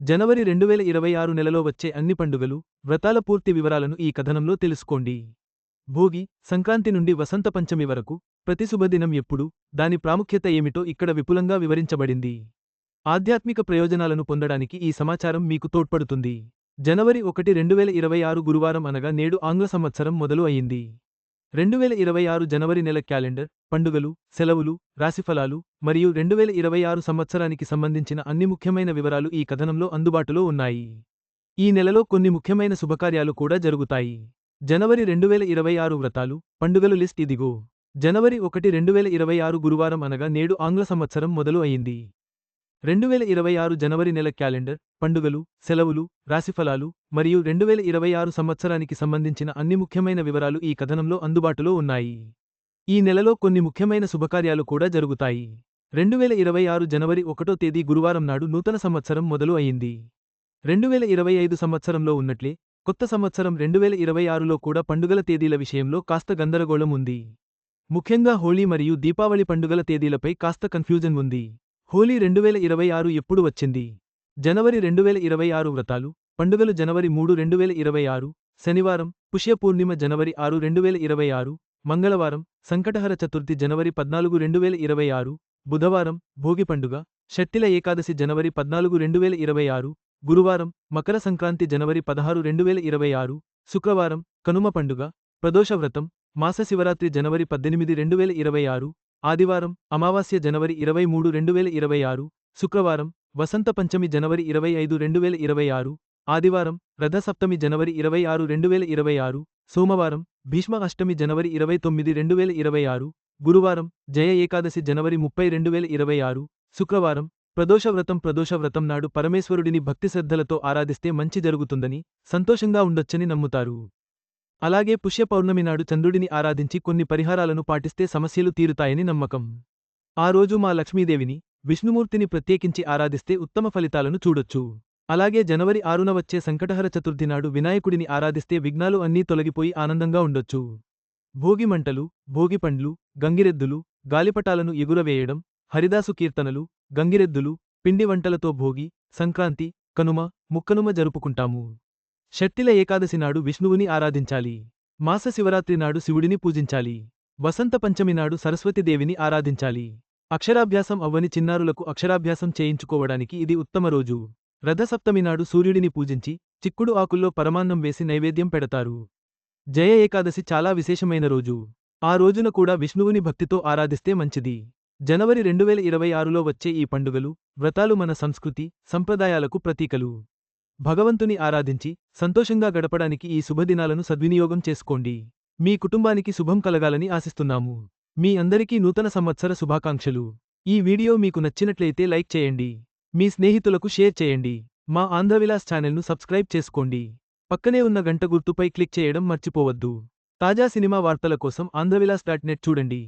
జనవరి 2026 నెలలో వచ్చే అన్ని పండుగలు, వ్రతాల పూర్తి వివరాలను ఈ కథనంలో తెలుసుకోండి. భోగి, సంక్రాంతి నుండి వసంత పంచమి వరకు, ప్రతి శుభదినం ఎప్పుడు, దాని ప్రాముఖ్యత ఏమిటో ఇక్కడ విపులంగా వివరించబడింది. ఆధ్యాత్మిక ప్రయోజనాలను పొందడానికి ఈ సమాచారం మీకు తోడ్పడుతుంది. జనవరి 1, 2026 గురువారం అనగా నేడు ఆంగ్ల సంవత్సరం మొదలు అయింది. 2026 జనవరి నెల క్యాలెండర్, పండుగలు, సెలవులు, రాశిఫలాలు, మరియు 2026 సంవత్సరానికి సంబంధించిన అన్ని ముఖ్యమైన వివరాలు ఈ కథనంలో అందుబాటులో ఉన్నాయి. ఈ నెలలో కొన్ని ముఖ్యమైన శుభకార్యాలు కూడా జరుగుతాయి. జనవరి 2026 వ్రతాలు, పండుగలు లిస్ట్ ఇదిగో. జనవరి 1, 2026 గురువారం అనగా నేడు ఆంగ్ల సంవత్సరం మొదలు అయింది. 2026 జనవరి నెల క్యాలెండర్, పండుగలు, సెలవులు, రాశిఫలాలు, మరియు 2026 సంవత్సరానికి సంబంధించిన అన్ని ముఖ్యమైన వివరాలు ఈ కథనంలో అందుబాటులో ఉన్నాయి. ఈ నెలలో కొన్ని ముఖ్యమైన శుభకార్యాలు కూడా జరుగుతాయి. 2026 జనవరి 1వ తేదీ గురువారం నాడు నూతన సంవత్సరం మొదలు అయింది. 2025 సంవత్సరంలో ఉన్నట్లే, కొత్త సంవత్సరం 2026లో కూడా పండుగల తేదీల విషయంలో కాస్త గందరగోళం ఉంది. ముఖ్యంగా హోళీ మరియు దీపావళి పండుగల తేదీలపై కాస్త కన్ఫ్యూజన్ ఉంది. హోలీ 2026 ఎప్పుడు వచ్చింది? జనవరి 2026 వ్రతాలు, పండుగలు జనవరి 3, 2026, శనివారం, పుష్య పూర్ణిమ జనవరి 6, 2026, మంగళవారం, సంకటహర చతుర్థి జనవరి 14, 2026, బుధవారం, భోగి పండుగ, షట్టిల ఏకాదశి జనవరి 14, 2026, గురువారం, మకర సంక్రాంతి జనవరి 16, 2026, శుక్రవారం, కనుమ పండుగ, ప్రదోష వ్రతం, మాస శివరాత్రి జనవరి 18, 2026, ఆదివారం, అమావాస్య జనవరి 23, 2026, శుక్రవారం, వసంత పంచమి జనవరి 25, 2026, ఆదివారం, రథసప్తమి జనవరి 26, 2026, సోమవారం, భీష్మ అష్టమి జనవరి 29, 2026, గురువారం, జయ ఏకాదశి జనవరి 30, 2026, శుక్రవారం, ప్రదోష వ్రతం నాడు పరమేశ్వరుడిని భక్తిశ్రద్ధలతో ఆరాధిస్తే మంచి జరుగుతుందని, సంతోషంగా ఉండొచ్చని నమ్ముతారు. అలాగే పుష్య పౌర్ణమి నాడు చంద్రుడిని ఆరాధించి కొన్ని పరిహారాలను పాటిస్తే సమస్యలు తీరుతాయని నమ్మకం. ఆ రోజు మా లక్ష్మీదేవిని, విష్ణుమూర్తిని ప్రత్యేకించి ఆరాధిస్తే ఉత్తమ ఫలితాలను చూడొచ్చు. అలాగే జనవరి 6న వచ్చే సంకటహర చతుర్థి నాడు వినాయకుడిని ఆరాధిస్తే విఘ్నాలు అన్నీ తొలగిపోయి ఆనందంగా ఉండొచ్చు. భోగి మంటలు, భోగి పండ్లు, గంగిరెద్దులు, గాలిపటాలను ఎగురవేయడం, హరిదాసు కీర్తనలు, గంగిరెద్దులు, పిండి వంటలతో భోగి, సంక్రాంతి, కనుమ, ముక్కనుమ జరుపుకుంటాము. షట్టిల ఏకాదశి నాడు విష్ణువుని ఆరాధించాలి. మాస శివరాత్రి నాడు శివుడిని పూజించాలి. వసంత పంచమి నాడు సరస్వతీదేవిని ఆరాధించాలి. అక్షరాభ్యాసం అవ్వని చిన్నారులకు అక్షరాభ్యాసం చేయించుకోవడానికి ఇది ఉత్తమ రోజు. రథసప్తమి నాడు సూర్యుడిని పూజించి, చిక్కుడు ఆకుల్లో పరమాన్నం వేసి నైవేద్యం పెడతారు. జయ ఏకాదశి చాలా విశేషమైన రోజు. ఆ రోజున కూడా విష్ణువుని భక్తితో ఆరాధిస్తే మంచిది. జనవరి 2026లో వచ్చే ఈ పండుగలు, వ్రతాలు మన సంస్కృతి, సంప్రదాయాలకు ప్రతీకలు. భగవంతుని ఆరాధించి, సంతోషంగా గడపడానికి ఈ శుభదినాలను సద్వినియోగం చేసుకోండి. మీ కుటుంబానికి శుభం కలగాలని ఆశిస్తున్నాము. మీ అందరికీ నూతన సంవత్సర శుభాకాంక్షలు. ఈ వీడియో మీకు నచ్చినట్లయితే లైక్ చేయండి. మీ స్నేహితులకు షేర్ చేయండి. మా ఆంధ్రవిలాస్ ఛానల్ను సబ్స్క్రైబ్ చేసుకోండి. పక్కనే ఉన్న గంట గుర్తుపై క్లిక్ చేయడం మర్చిపోవద్దు. తాజా సినిమా వార్తల కోసం ఆంధ్రవిలాస్.net చూడండి.